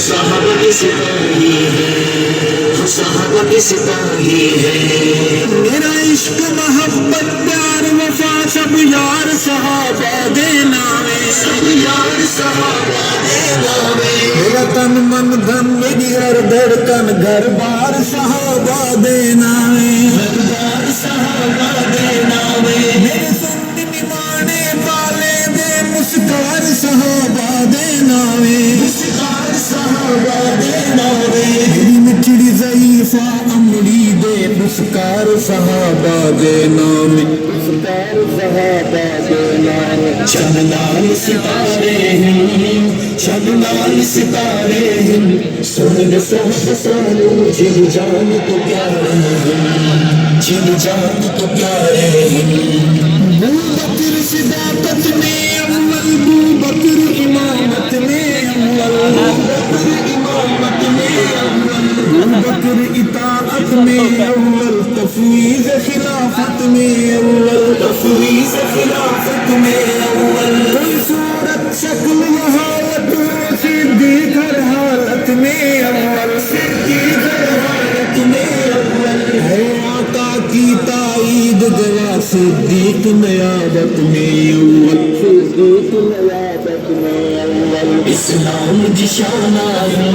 صحابہ کے سپاہی ہے، صحابہ کے سپاہی ہے، میرا عشق محبت پیار وفا سب یار صحابہ دے نامے، سب یار صحابہ دے نامے، میرا تن من دھن میری ہر دھڑکن گھر بار صحابہ دے نامے، گھر بار صحابہ دے نامے، میرے سنگ نمانے والے دے مسکار صحابہ دے نامے، مسکار صحابہ دے نامے، میری مٹھڑی ضعیفہ امڑی دے مسکار صحابہ دے نامے، مسکار صحابہ دے نامے، چند لال ستارے ہیں، چند لال ستارے ہیں، سن صحب سالو جن جان تو پیارے ہیں، جن جان تو پیارے ہیں، بکر صداقت میں اول، بکر امامت میں اول، بکر امامت میں اول، بکر اطاعت میں اول، تفویض خلافت میں اول، تفویض خلافت میں اول، کوئی صورت شکل و حالت صدیق ہر حالت میں اول، صدیق ہر حالت میں اول، ہے آقا کی تائید گواہ صدیق نیابت میں اول، صدیق نیابت میں اول، اسلام جشانہ ہے،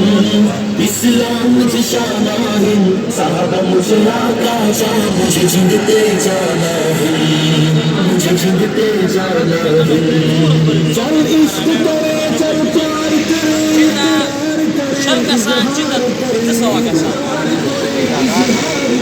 اسلام جشانہ ہے، صحابہ مجھے آقا چاہ مجھے جنگتے جانا ہے، مجھے جنگتے جانا ہے، چل عشق کرے چل پیار کرے اقرار کرے اظہار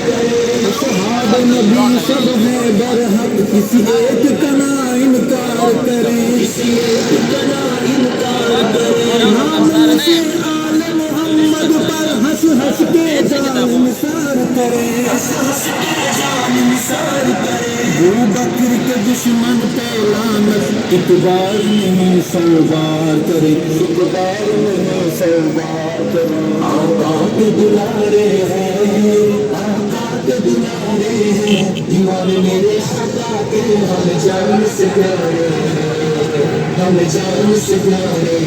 کرے، صحابہ نبی سب ہے برحق کسی ایک کا نہ انکار کرے، کسی ایک کا نہ انکار کرے، نام سے آل محمد پر ہنس ہنس کے جان نثار کرے، ہنس ہنس کے جان نثار کرے، ابو بکر کے دشمن پہ لعنت ایک بار نہیں سو بار کرے، ایک بار نہیں سو بار کرے، آقا کے دلارے ہیں، آقا کے دلارے ہیں، دیوان میرے آقا کے ہم جان سے پیارے ہیں، ہم جان سے پیارے